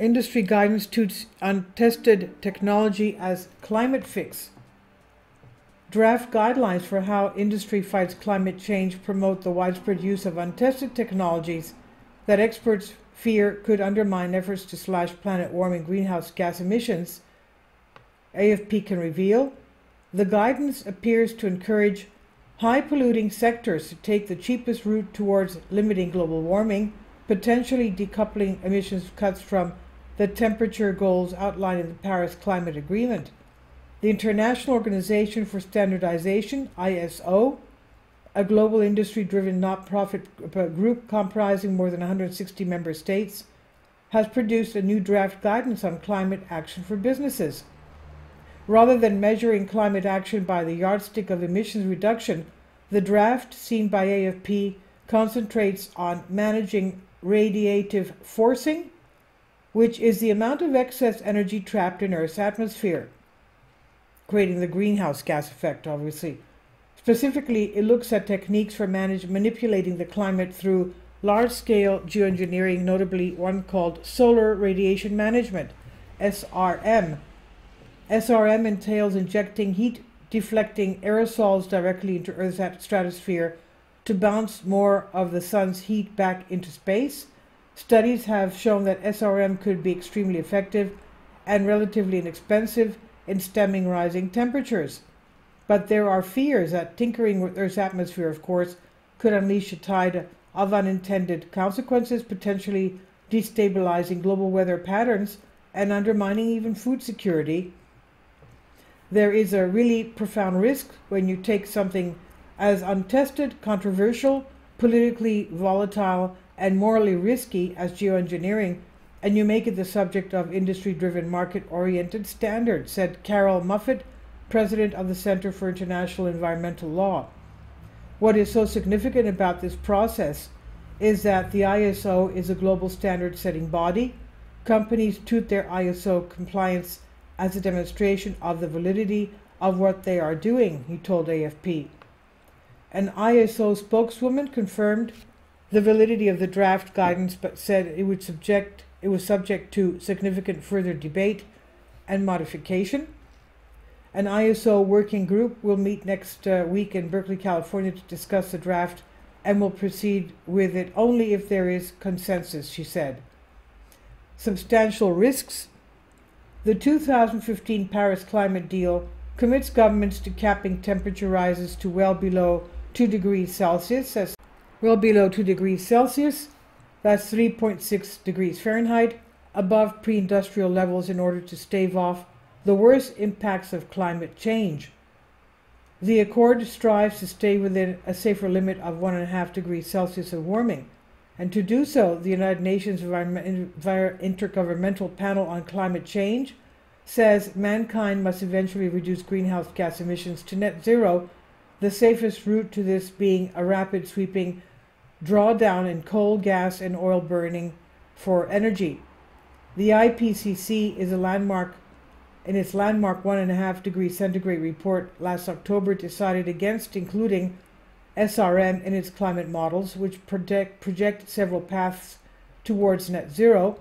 Industry guidance touts untested technology as climate fix. Draft guidelines for how industry fights climate change promote the widespread use of untested technologies that experts fear could undermine efforts to slash planet warming greenhouse gas emissions. AFP can reveal the guidance appears to encourage high polluting sectors to take the cheapest route towards limiting global warming, potentially decoupling emissions cuts from the temperature goals outlined in the Paris Climate Agreement. The International Organization for Standardization, ISO, a global industry-driven not-profit group comprising more than 160 member states, has produced a new draft guidance on climate action for businesses. Rather than measuring climate action by the yardstick of emissions reduction, the draft, seen by AFP, concentrates on managing radiative forcing, which is the amount of excess energy trapped in Earth's atmosphere, creating the greenhouse gas effect, obviously. Specifically, it looks at techniques for manipulating the climate through large-scale geoengineering, notably one called solar radiation management, SRM. SRM entails injecting heat-deflecting aerosols directly into Earth's stratosphere to bounce more of the sun's heat back into space. Studies have shown that SRM could be extremely effective and relatively inexpensive in stemming rising temperatures. But there are fears that tinkering with Earth's atmosphere, of course, could unleash a tide of unintended consequences, potentially destabilizing global weather patterns and undermining even food security. There is a really profound risk when you take something as untested, controversial, politically volatile, and morally risky as geoengineering, and you make it the subject of industry-driven, market-oriented standards, said Carol Muffett, president of the Center for International Environmental Law. What is so significant about this process is that the ISO is a global standard-setting body. Companies tout their ISO compliance as a demonstration of the validity of what they are doing, he told AFP. An ISO spokeswoman confirmed the validity of the draft guidance, but said it was subject to significant further debate and modification. An ISO working group will meet next week in Berkeley, California to discuss the draft and will proceed with it only if there is consensus, she said. Substantial risks. The 2015 Paris Climate Deal commits governments to capping temperature rises to well below 2 degrees Celsius, that's 3.6 degrees Fahrenheit, above pre-industrial levels in order to stave off the worst impacts of climate change. The Accord strives to stay within a safer limit of 1.5 degrees Celsius of warming, and to do so, the United Nations Intergovernmental Panel on Climate Change says mankind must eventually reduce greenhouse gas emissions to net zero, the safest route to this being a rapid sweeping drawdown in coal, gas, and oil burning for energy. The IPCC is in its landmark 1.5 degrees centigrade report last October decided against including SRM in its climate models, which project several paths towards net zero.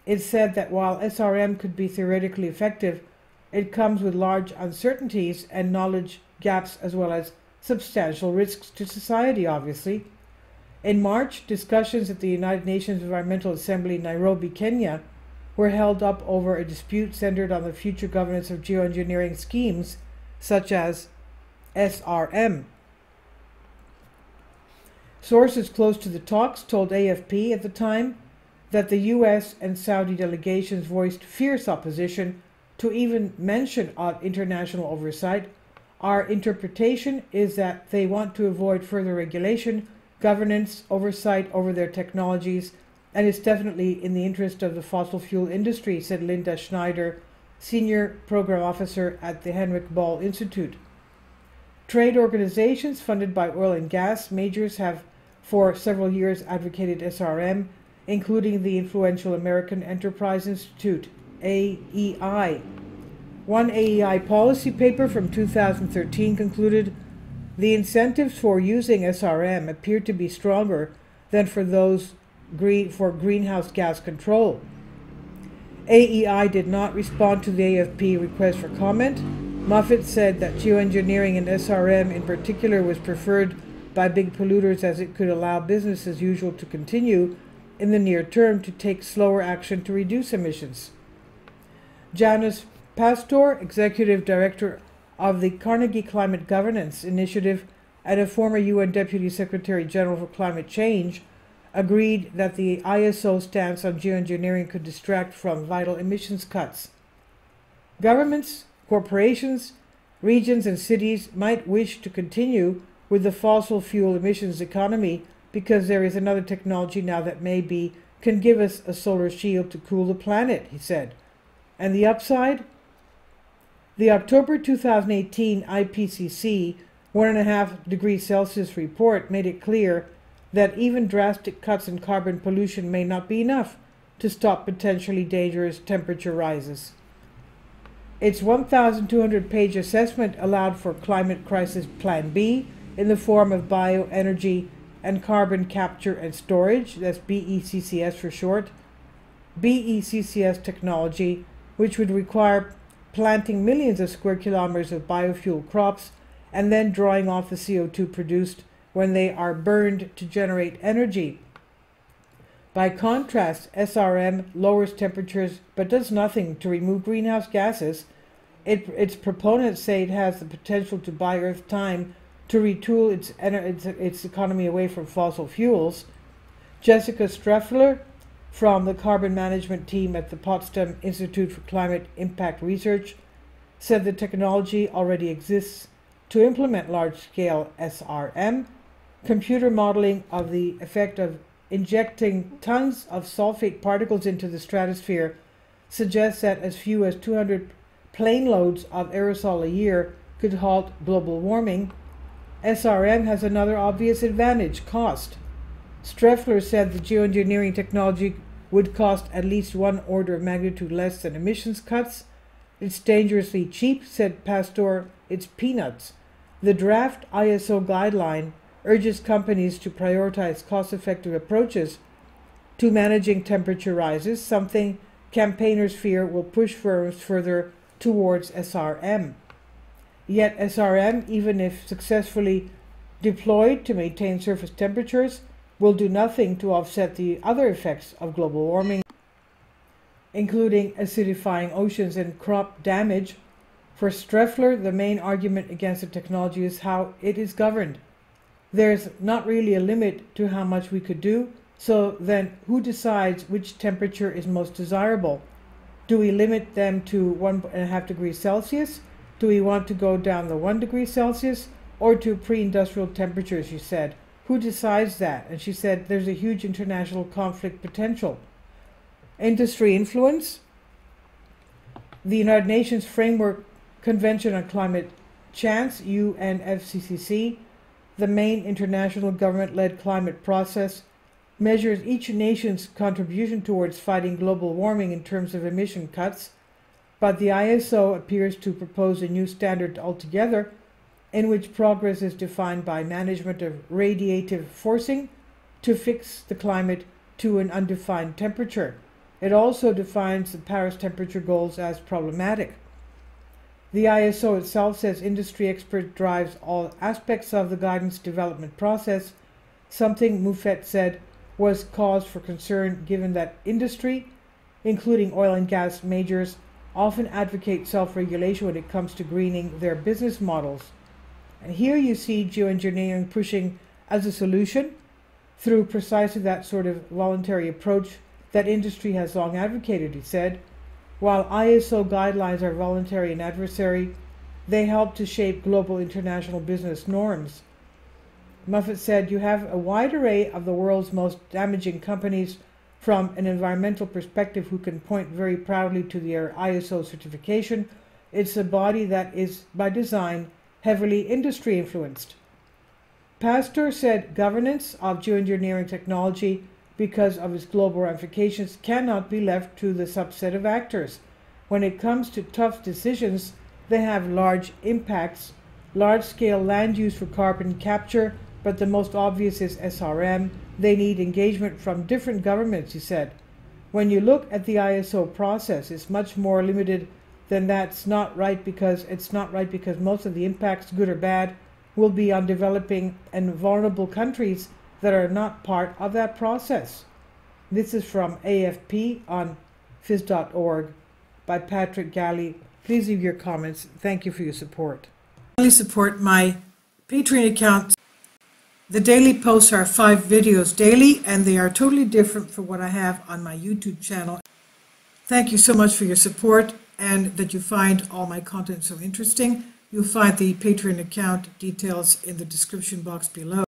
It said that while SRM could be theoretically effective, it comes with large uncertainties and knowledge gaps as well as substantial risks to society, obviously. In March, discussions at the United Nations Environmental Assembly in Nairobi, Kenya, were held up over a dispute centered on the future governance of geoengineering schemes such as SRM. Sources close to the talks told AFP at the time that the US and Saudi delegations voiced fierce opposition to even mention of international oversight. Our interpretation is that they want to avoid further regulation, governance, oversight over their technologies, and it's definitely in the interest of the fossil fuel industry, said Linda Schneider, Senior Program Officer at the Henrik Ball Institute. Trade organizations funded by oil and gas majors have for several years advocated SRM, including the influential American Enterprise Institute, AEI. One AEI policy paper from 2013 concluded the incentives for using SRM appear to be stronger than for those for greenhouse gas control. AEI did not respond to the AFP request for comment. Moffat said that geoengineering and SRM in particular was preferred by big polluters as it could allow business as usual to continue in the near term to take slower action to reduce emissions. Janus Pastor, Executive Director of the Carnegie Climate Governance Initiative and a former UN Deputy Secretary General for Climate Change, agreed that the ISO stance on geoengineering could distract from vital emissions cuts. Governments, corporations, regions, and cities might wish to continue with the fossil fuel emissions economy because there is another technology now that can give us a solar shield to cool the planet, he said. And the upside? The October 2018 IPCC 1.5 degrees Celsius report made it clear that even drastic cuts in carbon pollution may not be enough to stop potentially dangerous temperature rises. Its 1,200-page assessment allowed for Climate Crisis Plan B in the form of bioenergy and carbon capture and storage, that's BECCS for short, BECCS technology, which would require planting millions of square kilometers of biofuel crops and then drawing off the CO2 produced when they are burned to generate energy. By contrast, SRM lowers temperatures but does nothing to remove greenhouse gases. Its proponents say it has the potential to buy Earth time to retool its economy away from fossil fuels. Jessica Streffler from the carbon management team at the Potsdam Institute for Climate Impact Research said the technology already exists to implement large-scale SRM. Computer modeling of the effect of injecting tons of sulfate particles into the stratosphere suggests that as few as 200 plane loads of aerosol a year could halt global warming. SRM has another obvious advantage: cost. Streffler said the geoengineering technology would cost at least one order of magnitude less than emissions cuts. It's dangerously cheap, said Pastor. It's peanuts. The draft ISO guideline urges companies to prioritize cost-effective approaches to managing temperature rises, something campaigners fear will push firms further towards SRM. Yet SRM, even if successfully deployed to maintain surface temperatures, will do nothing to offset the other effects of global warming, including acidifying oceans and crop damage. For Streffler, the main argument against the technology is how it is governed. There's not really a limit to how much we could do, so then who decides which temperature is most desirable? Do we limit them to 1.5 degrees Celsius? Do we want to go down the 1 degree Celsius or to pre-industrial temperatures, she said. Who decides that? And she said there's a huge international conflict potential. Industry influence. The United Nations Framework Convention on Climate Change, UNFCCC, the main international government-led climate process, measures each nation's contribution towards fighting global warming in terms of emission cuts, but the ISO appears to propose a new standard altogether in which progress is defined by management of radiative forcing to fix the climate to an undefined temperature. It also defines the Paris temperature goals as problematic. The ISO itself says industry expert drives all aspects of the guidance development process, something Moffat said was cause for concern given that industry, including oil and gas majors, often advocate self-regulation when it comes to greening their business models. And here you see geoengineering pushing as a solution through precisely that sort of voluntary approach that industry has long advocated, he said. While ISO guidelines are voluntary and adversary, they help to shape global international business norms. Moffat said, you have a wide array of the world's most damaging companies from an environmental perspective who can point very proudly to their ISO certification. It's a body that is, by design, heavily industry influenced. Pastor said governance of geoengineering technology, because of its global ramifications, cannot be left to the subset of actors. When it comes to tough decisions, they have large impacts, large-scale land use for carbon capture, but the most obvious is SRM. They need engagement from different governments, he said. when you look at the ISO process, it's much more limited than that's not right, because it's not right because most of the impacts, good or bad, will be on developing and vulnerable countries that are not part of that process. This is from AFP on phys.org by Patrick Galley. Please leave your comments. Thank you for your support. Please support my Patreon account. The daily posts are 5 videos daily, and they are totally different from what I have on my YouTube channel. Thank you so much for your support, and that you find all my content so interesting. You'll find the Patreon account details in the description box below.